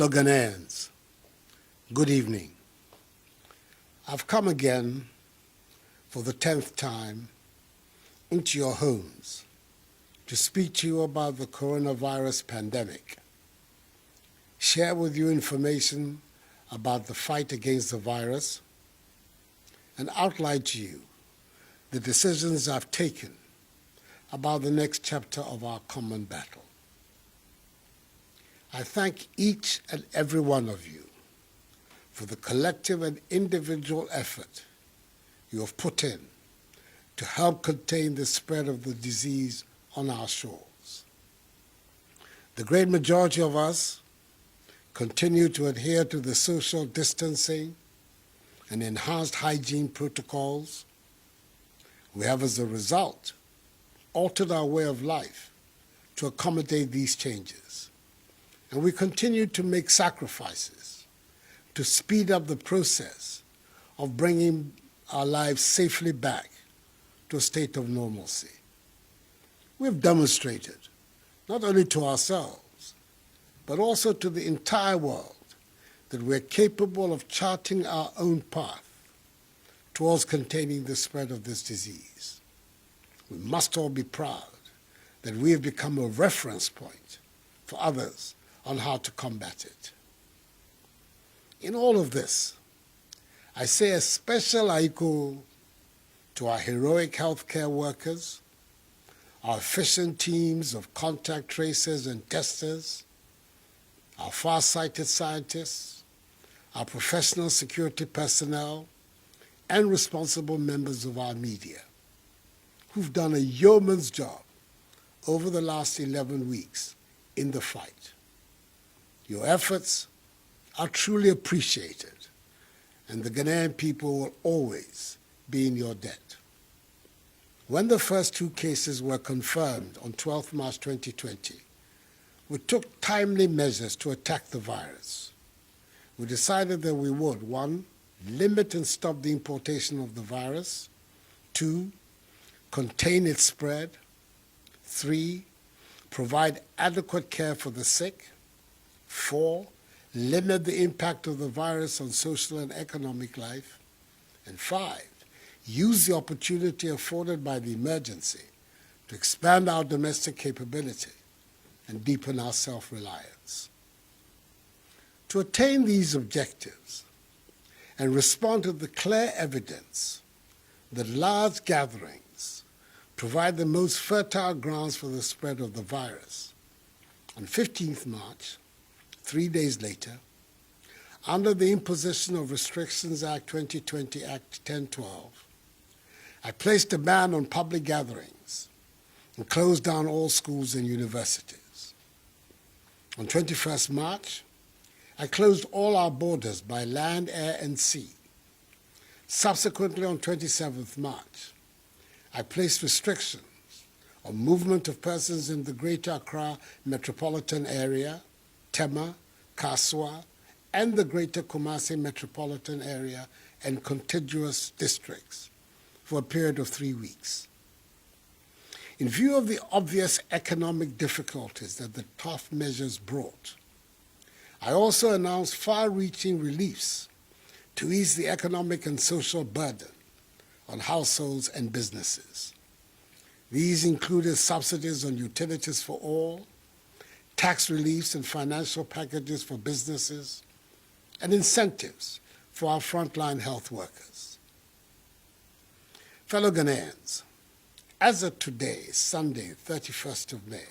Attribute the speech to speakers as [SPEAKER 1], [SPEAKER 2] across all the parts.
[SPEAKER 1] Fellow Ghanaians, good evening. I've come again for the 10th time into your homes to speak to you about the coronavirus pandemic, share with you information about the fight against the virus, and outline to you the decisions I've taken about the next chapter of our common battle. I thank each and every one of you for the collective and individual effort you have put in to help contain the spread of the disease on our shores. The great majority of us continue to adhere to the social distancing and enhanced hygiene protocols. We have, as a result, altered our way of life to accommodate these changes. And we continue to make sacrifices to speed up the process of bringing our lives safely back to a state of normalcy. We've demonstrated, not only to ourselves, but also to the entire world, that we're capable of charting our own path towards containing the spread of this disease. We must all be proud that we have become a reference point for others on how to combat it. In all of this, I say a special aiku to our heroic healthcare workers, our efficient teams of contact tracers and testers, our far-sighted scientists, our professional security personnel, and responsible members of our media, who've done a yeoman's job over the last 11 weeks in the fight. Your efforts are truly appreciated, and the Ghanaian people will always be in your debt. When the first 2 cases were confirmed on 12 March 2020, we took timely measures to attack the virus. We decided that we would, 1, limit and stop the importation of the virus, 2, contain its spread, 3, provide adequate care for the sick, 4, limit the impact of the virus on social and economic life, and 5, use the opportunity afforded by the emergency to expand our domestic capability and deepen our self-reliance. To attain these objectives and respond to the clear evidence that large gatherings provide the most fertile grounds for the spread of the virus, on 15th March, 3 days later, under the imposition of Restrictions Act 2020 Act 1012, I placed a ban on public gatherings and closed down all schools and universities. On 21st March, I closed all our borders by land, air, and sea. Subsequently, on 27th March, I placed restrictions on movement of persons in the Greater Accra metropolitan area, Tema, Kaswa, and the Greater Kumasi metropolitan area and contiguous districts for a period of 3 weeks. In view of the obvious economic difficulties that the tough measures brought, I also announced far-reaching reliefs to ease the economic and social burden on households and businesses. These included subsidies on utilities for all, tax reliefs and financial packages for businesses, and incentives for our frontline health workers. Fellow Ghanaians, as of today, Sunday, 31st of May,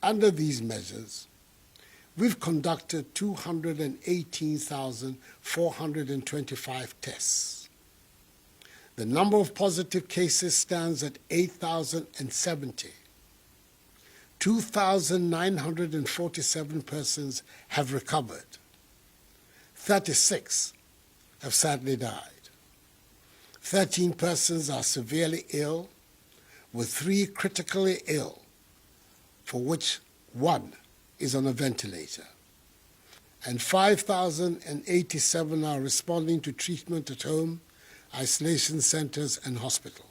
[SPEAKER 1] under these measures, we've conducted 218,425 tests. The number of positive cases stands at 8,070. 2,947 persons have recovered. 36 have sadly died. 13 persons are severely ill, with 3 critically ill, for which 1 is on a ventilator. And 5,087 are responding to treatment at home, isolation centers, and hospitals.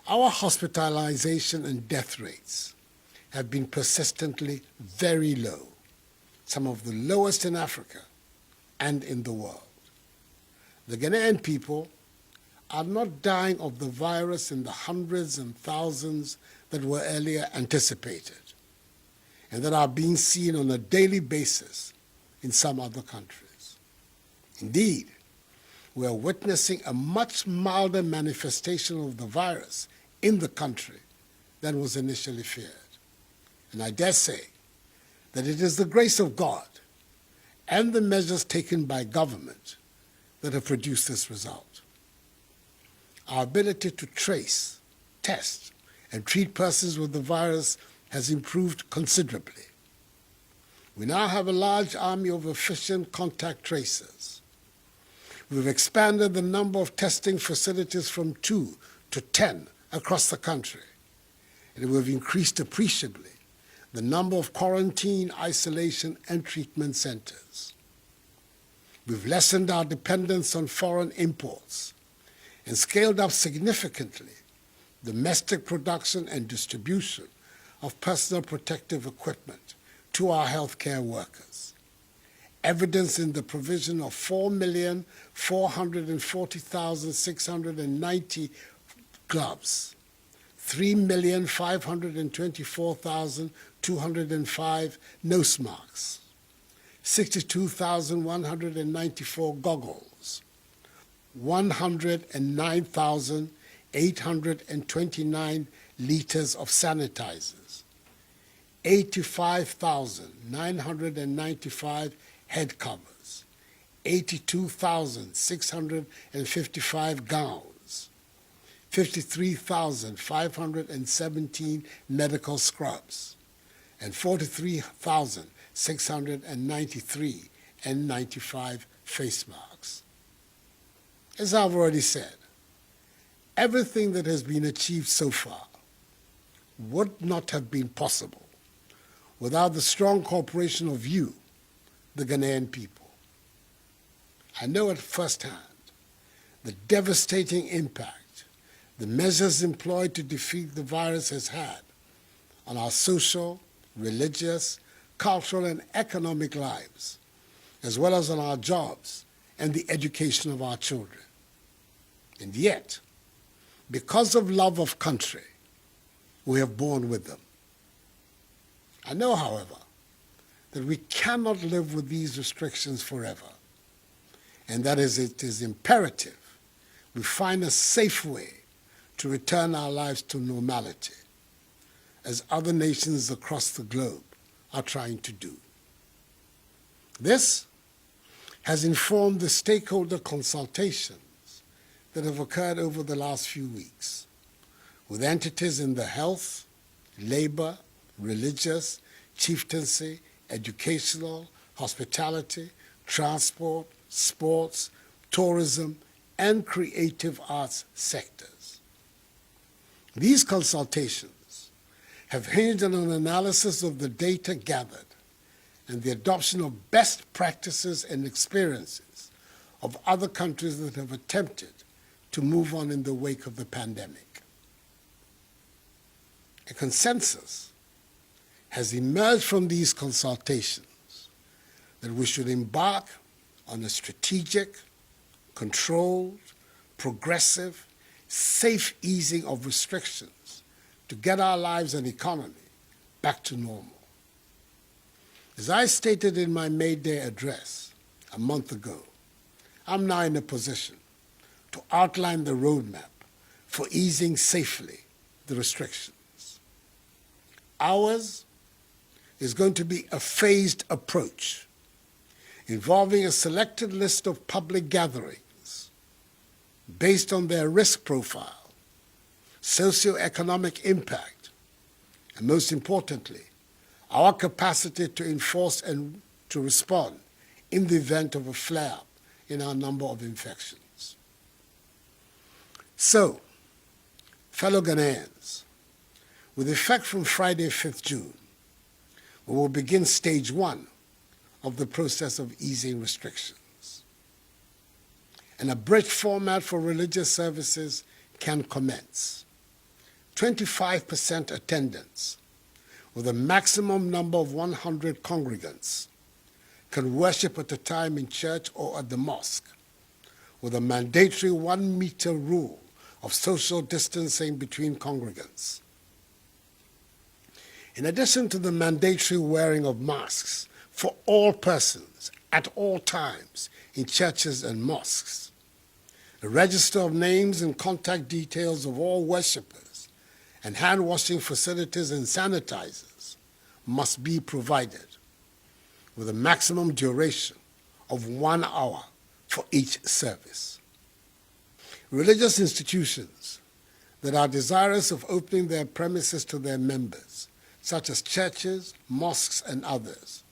[SPEAKER 1] Our hospitalization and death rates have been persistently very low, some of the lowest in Africa and in the world. The Ghanaian people are not dying of the virus in the hundreds and thousands that were earlier anticipated and that are being seen on a daily basis in some other countries. Indeed, we are witnessing a much milder manifestation of the virus in the country than was initially feared. And I dare say that it is the grace of God and the measures taken by government that have produced this result. Our ability to trace, test, and treat persons with the virus has improved considerably. We now have a large army of efficient contact tracers. We've expanded the number of testing facilities from 2 to 10 across the country, and we've increased appreciably the number of quarantine, isolation, and treatment centers. We've lessened our dependence on foreign imports and scaled up significantly domestic production and distribution of personal protective equipment to our healthcare workers, evidence in the provision of 4,440,690 gloves, 3,524,205 nose masks, 62,194 goggles, 109,829 liters of sanitizers, 85,995 head covers, 82,655 gowns, 53,517 medical scrubs, and 43,693 N95 face masks. As I've already said, everything that has been achieved so far would not have been possible without the strong cooperation of you, the Ghanaian people. I know at first hand the devastating impact the measures employed to defeat the virus has had on our social, religious, cultural, and economic lives, as well as on our jobs and the education of our children. And yet, because of love of country, we have borne with them. I know, however, that we cannot live with these restrictions forever, and that is, it is imperative we find a safe way to return our lives to normality, as other nations across the globe are trying to do. This has informed the stakeholder consultations that have occurred over the last few weeks with entities in the health, labor, religious, chieftaincy, educational, hospitality, transport, sports, tourism, and creative arts sectors. These consultations have hinged on an analysis of the data gathered and the adoption of best practices and experiences of other countries that have attempted to move on in the wake of the pandemic. A consensus has emerged from these consultations that we should embark on a strategic, controlled, progressive, safe easing of restrictions to get our lives and economy back to normal. As I stated in my May Day address a month ago, I'm now in a position to outline the roadmap for easing safely the restrictions. Ours is going to be a phased approach involving a selected list of public gatherings based on their risk profile, socioeconomic impact, and most importantly, our capacity to enforce and to respond in the event of a flare-up in our number of infections. So, fellow Ghanaians, with effect from Friday, 5th June, we will begin stage 1 of the process of easing restrictions. An abridged format for religious services can commence. 25% attendance with a maximum number of 100 congregants can worship at a time in church or at the mosque, with a mandatory 1 meter rule of social distancing between congregants. In addition to the mandatory wearing of masks for all persons at all times in churches and mosques, a register of names and contact details of all worshippers and hand-washing facilities and sanitizers must be provided, with a maximum duration of 1 hour for each service. Religious institutions that are desirous of opening their premises to their members, such as churches, mosques, and others,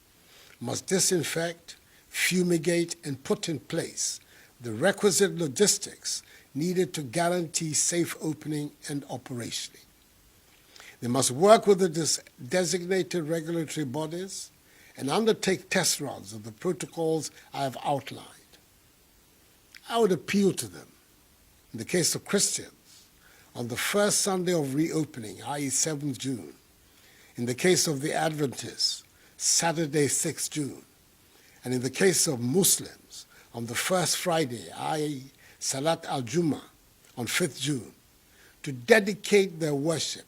[SPEAKER 1] must disinfect, fumigate, and put in place the requisite logistics needed to guarantee safe opening and operationing. They must work with the designated regulatory bodies and undertake test runs of the protocols I have outlined. I would appeal to them, in the case of Christians, on the first Sunday of reopening, i.e. 7th June, in the case of the Adventists, Saturday, 6th June, and in the case of Muslims, on the first Friday, i.e. Salat al-Jum'ah, on 5th June, to dedicate their worship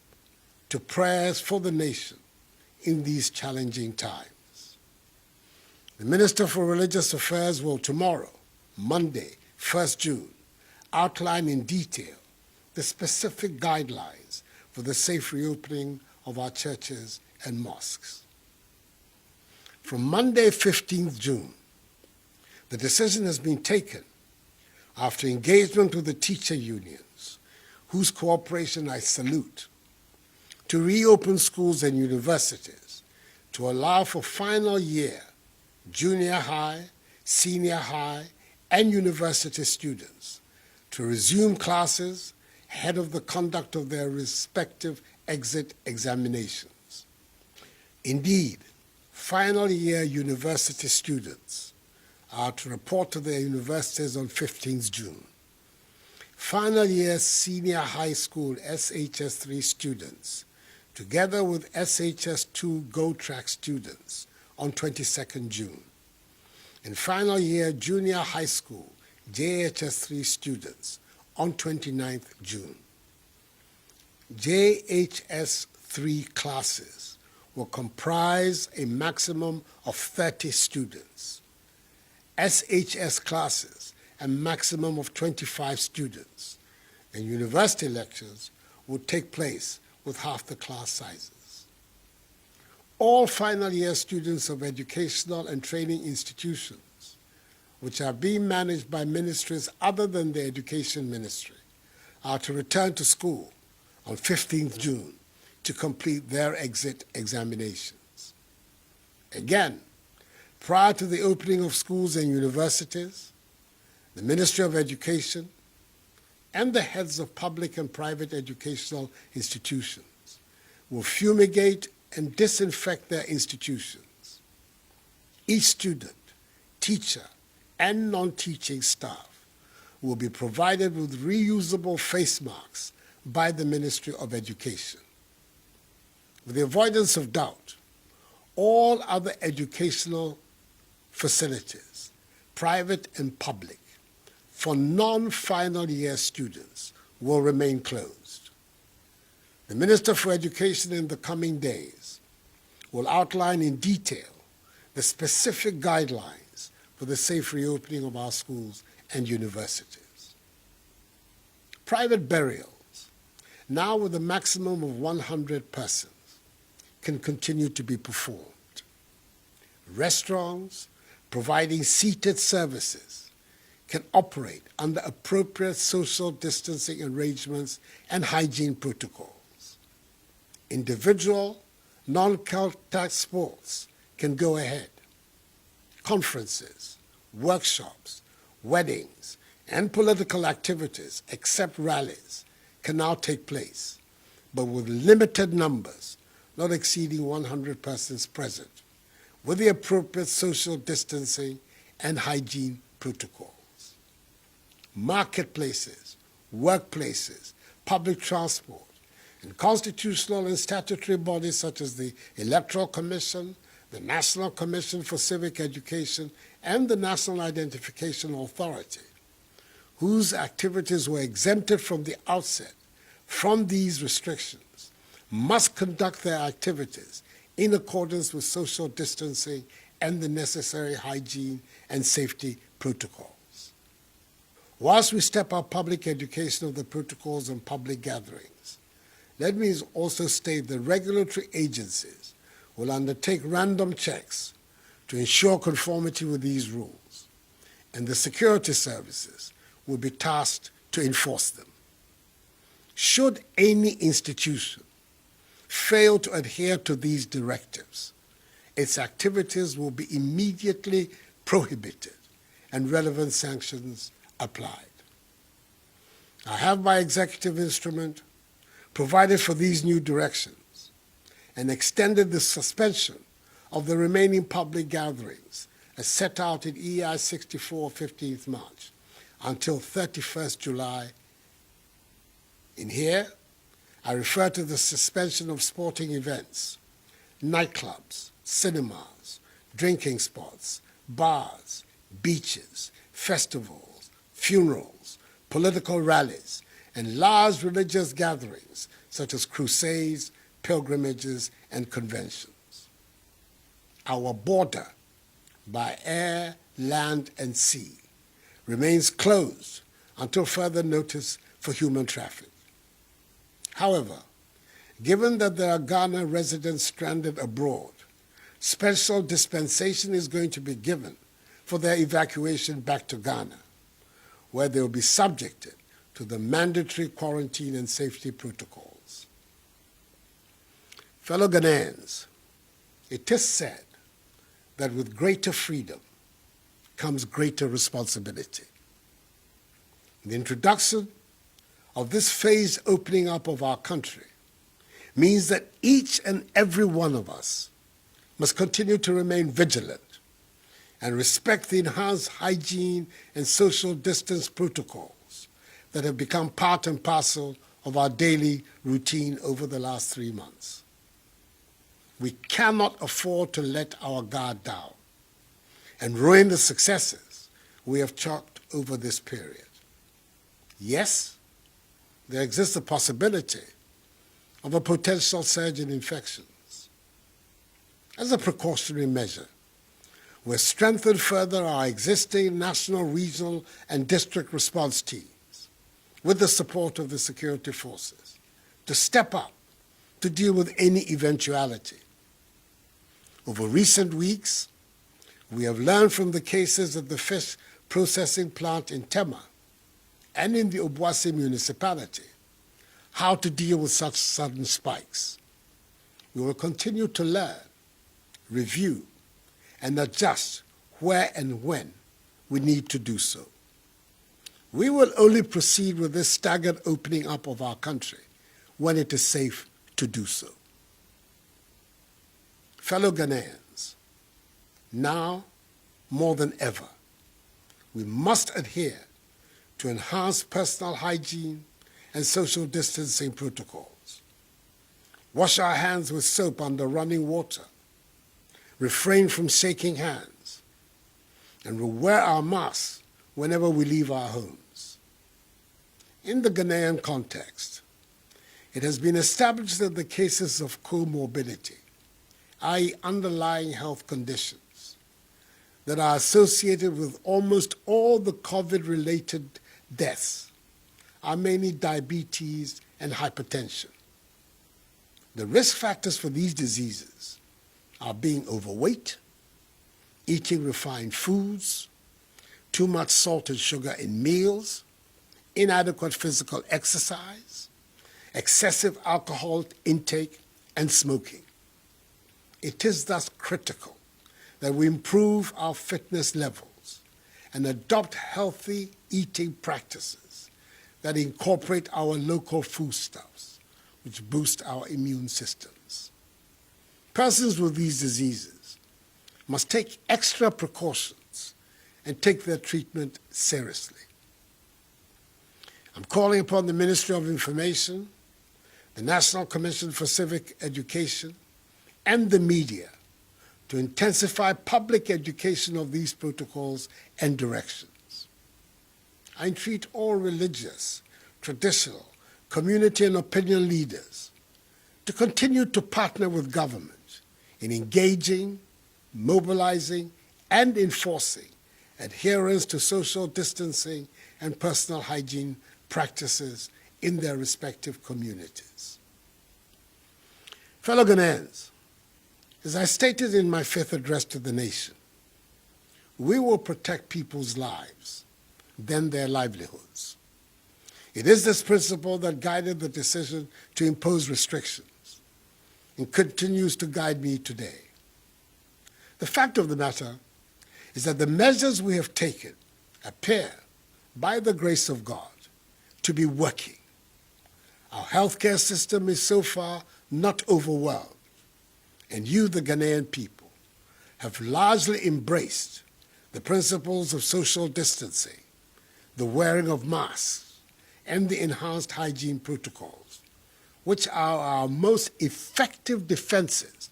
[SPEAKER 1] to prayers for the nation in these challenging times. The Minister for Religious Affairs will tomorrow, Monday, 1st June, outline in detail the specific guidelines for the safe reopening of our churches and mosques. From Monday, 15th June, the decision has been taken after engagement with the teacher unions, whose cooperation I salute, to reopen schools and universities to allow for final year, junior high, senior high, and university students to resume classes ahead of the conduct of their respective exit examinations. Indeed, final year university students are to report to their universities on 15th June. Final year senior high school SHS3 students, together with SHS2 Go Track students, on 22nd June. And final year junior high school JHS3 students on 29th June. JHS3 classes will comprise a maximum of 30 students. SHS classes a maximum of 25 students, and university lectures will take place with half the class sizes. All final year students of educational and training institutions, which are being managed by ministries other than the Education Ministry, are to return to school on 15th June to complete their exit examinations. Again, prior to the opening of schools and universities, the Ministry of Education and the heads of public and private educational institutions will fumigate and disinfect their institutions. Each student, teacher, and non-teaching staff will be provided with reusable face masks by the Ministry of Education. With the avoidance of doubt, all other educational facilities, private and public, for non-final year students will remain closed. The Minister for Education in the coming days will outline in detail the specific guidelines for the safe reopening of our schools and universities. Private burials, now with a maximum of 100 persons, can continue to be performed. Restaurants providing seated services can operate under appropriate social distancing arrangements and hygiene protocols. Individual, non-contact sports can go ahead. Conferences, workshops, weddings, and political activities, except rallies, can now take place, but with limited numbers, not exceeding 100 persons present, with the appropriate social distancing and hygiene protocols. Marketplaces, workplaces, public transport, and constitutional and statutory bodies such as the Electoral Commission, the National Commission for Civic Education and the National Identification Authority, whose activities were exempted from the outset from these restrictions, must conduct their activities in accordance with social distancing and the necessary hygiene and safety protocols. Whilst we step up public education of the protocols and public gatherings, let me also state the regulatory agencies will undertake random checks to ensure conformity with these rules, and the security services will be tasked to enforce them. Should any institution fail to adhere to these directives, its activities will be immediately prohibited and relevant sanctions applied. I have by executive instrument provided for these new directions and extended the suspension of the remaining public gatherings as set out in EI 64 15th March until 31st July. In here, I refer to the suspension of sporting events, nightclubs, cinemas, drinking spots, bars, beaches, festivals, funerals, political rallies, and large religious gatherings such as crusades, pilgrimages, and conventions. Our border by air, land, and sea remains closed until further notice for human traffic. However, given that there are Ghana residents stranded abroad, special dispensation is going to be given for their evacuation back to Ghana, where they will be subjected to the mandatory quarantine and safety protocols. Fellow Ghanaians, it is said that with greater freedom comes greater responsibility. The introduction of this phased opening up of our country means that each and every one of us must continue to remain vigilant and respect the enhanced hygiene and social distance protocols that have become part and parcel of our daily routine over the last 3 months. We cannot afford to let our guard down and ruin the successes we have chalked over this period. Yes, there exists a possibility of a potential surge in infections. As a precautionary measure, we've strengthened further our existing national, regional, and district response teams with the support of the security forces to step up to deal with any eventuality. Over recent weeks, we have learned from the cases at the fish processing plant in Tema and in the Obuasi municipality how to deal with such sudden spikes. We will continue to learn, review, and adjust where and when we need to do so. We will only proceed with this staggered opening up of our country when it is safe to do so. Fellow Ghanaians, now more than ever, we must adhere to enhanced personal hygiene and social distancing protocols. Wash our hands with soap under running water, refrain from shaking hands, and we'll wear our masks whenever we leave our homes. In the Ghanaian context, it has been established that the cases of comorbidity, i.e. underlying health conditions, that are associated with almost all the COVID-related deaths are mainly diabetes and hypertension. The risk factors for these diseases are being overweight, eating refined foods, too much salt and sugar in meals, inadequate physical exercise, excessive alcohol intake, and smoking. It is thus critical that we improve our fitness levels and adopt healthy eating practices that incorporate our local foodstuffs, which boost our immune systems. Persons with these diseases must take extra precautions and take their treatment seriously. I'm calling upon the Ministry of Information, the National Commission for Civic Education, and the media to intensify public education of these protocols and directions. I entreat all religious, traditional, community and opinion leaders to continue to partner with government in engaging, mobilizing, and enforcing adherence to social distancing and personal hygiene practices in their respective communities. Fellow Ghanaians, as I stated in my fifth address to the nation, we will protect people's lives, then their livelihoods. It is this principle that guided the decision to impose restrictions and continues to guide me today. The fact of the matter is that the measures we have taken appear, by the grace of God, to be working. Our healthcare system is so far not overwhelmed, and you, the Ghanaian people, have largely embraced the principles of social distancing, the wearing of masks, and the enhanced hygiene protocols, which are our most effective defenses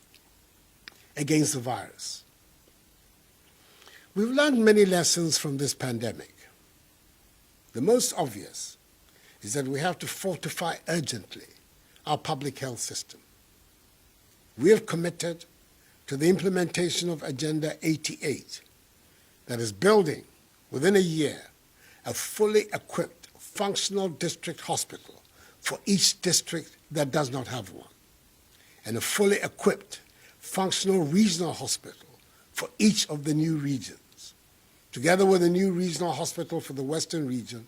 [SPEAKER 1] against the virus. We've learned many lessons from this pandemic. The most obvious is that we have to fortify urgently our public health system. We have committed to the implementation of Agenda 88, that is building, within a year, a fully equipped, functional district hospital for each district that does not have one, and a fully equipped, functional regional hospital for each of the new regions, together with a new regional hospital for the Western region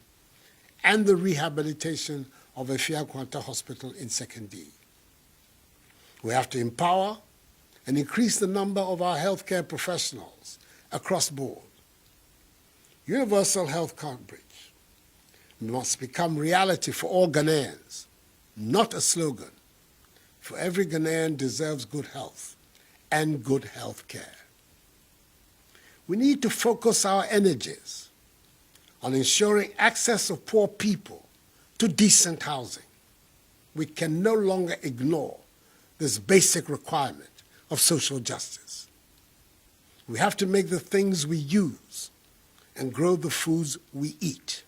[SPEAKER 1] and the rehabilitation of Efia-Kwanta Hospital in 2nd D. We have to empower and increase the number of our healthcare professionals across board. Universal health coverage must become reality for all Ghanaians, not a slogan, for every Ghanaian deserves good health and good health care. We need to focus our energies on ensuring access of poor people to decent housing. We can no longer ignore this basic requirement of social justice. We have to make the things we use and grow the foods we eat.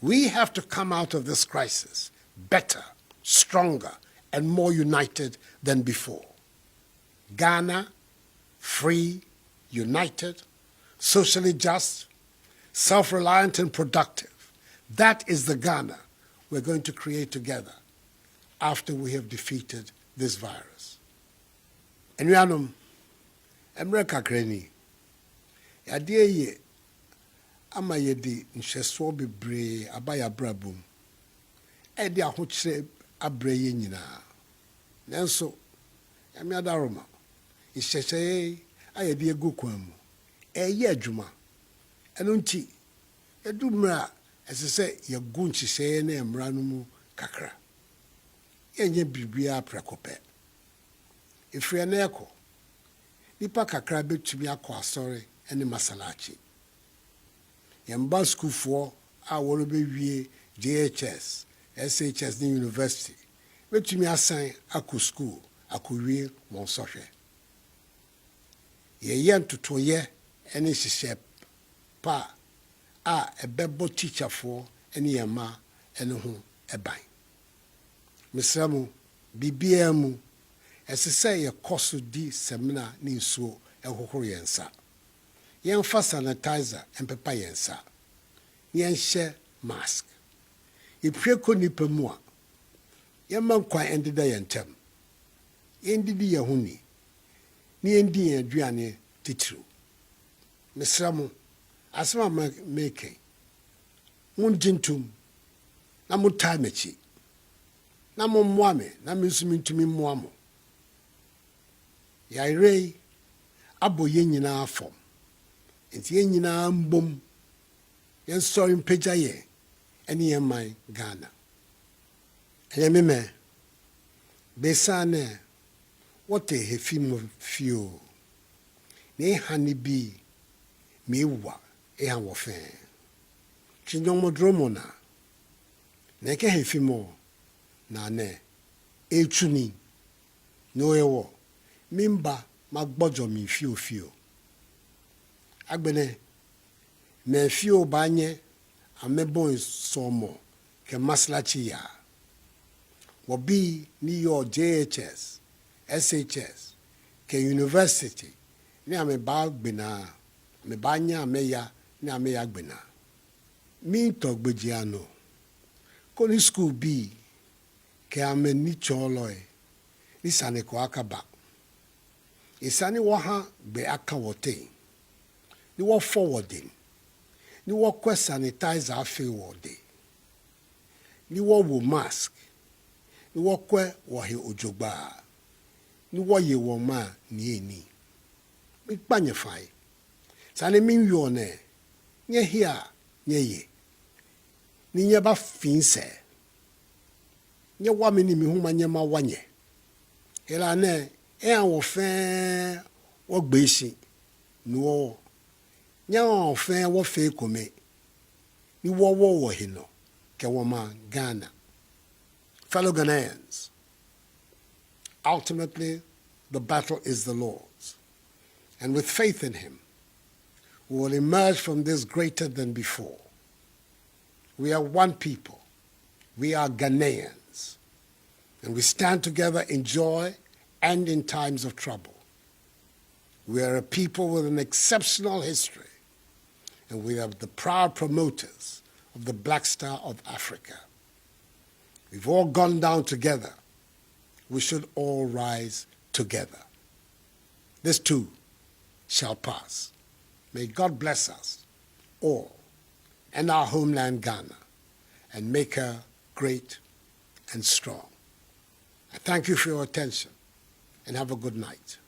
[SPEAKER 1] We have to come out of this crisis better, stronger, and more united than before. Ghana, free, united, socially just, self-reliant and productive. That is the Ghana we're going to create together after we have defeated this virus. Enuanom, emre kakrani, yadeɛ ye ama yɛde nhwɛsoɔ bebree aba yɛabrabom, ɛde ahokyerɛ abrɛ yɛ nyinaa. Nanso, yɛme adaroma, nhyehyɛeɛ a yɛde egu kwan mu, ɛyɛ adwuma. Ɛno nti, yɛdu mmerɛ a ɛsɛ sɛ yɛgu nhyehyɛeɛ ne mmara no mu kakra. Yɛnyɛ biribiara prɛko pɛ. Ɛfiri ɛnnɛ ɛkɔ, nipa kakra bɛtumi akɔ asɔre ne masalaakyi. Yɛmba sukuufoɔ a wɔrebɛwie JHS, SHS ne University bɛtumi asan akɔ school akɔwie wɔn sɔhwɛ. Yɛyɛ ntotoyɛ ne hyehyɛ pa a ɛbɛbɔ teacherfoɔ ne yɛn mma ne ho ban. Mesrɛ mo, biribiara mu, ɛsɛ sɛ yɛkɔ so di seminar ne nsuo ɛhohoro yɛn nsa. Yɛmfa sanitizer mpepa yɛn nsa. Yɛnhyɛ mask. Yɛpue kɔ nipa mu a, yɛmma nkwan ɛndeda yɛn ntam. Yɛndidi yɛn ho ni. Ne yɛndi yɛn aduane titiriw. Mesrɛ mo, asɛm a meke, mongye ntom na motaa m'akyi. Na mommoa me, na me nso mentumi mmoa mo. Yɛayerɛ yi abɔ yɛn nyinaa fam. Nti yɛn nyinaa mbom, yɛnsɔre mpagya yɛn ne yɛn man Ghana. Ɛyɛ me mɛ, bɛsaa ne wɔte hefi mu fio. Ne ha ne bi, mewa ɛha wɔ fɛn. Chinyɔmɔdromo na, na ɛkɛ hefi mu na ne, etuni, no ewo, mimba magbojo mi fio. Agbene, me fio banye, amebo somo, ke maslachi ya. Wabi ni yo JHS, SHS, ke University, ni ame ba gbena, me banya ameya, ni ameya gbena. Mi tok bejiano, koni school bi, ke ame ni choloe, ni sane kwa akaba. Isani waha be aka wote, ni wa forwarding, ni wa kwe sanitizer afe wode, ni wa wo mask, ni wa kwe wahe ojogba, ni wa ye woma ni eni. Mi panye fai. Sane min yone, nye hia, nye ye. Ni nye ba finse. Nye wamini mi huma nye ma wanye. Hela ne, an wofen wo gbeshi, no. Nye wofen wo fe kome. Ni wo hino, ke woma Ghana. Fellow Ghanaians, ultimately, the battle is the Lord's. And with faith in him, we will emerge from this greater than before. We are one people. We are Ghanaians. And we stand together in joy and in times of trouble. We are a people with an exceptional history, and we are the proud promoters of the Black Star of Africa. We've all gone down together. We should all rise together. This too shall pass. May God bless us all and our homeland Ghana and make her great and strong. I thank you for your attention and have a good night.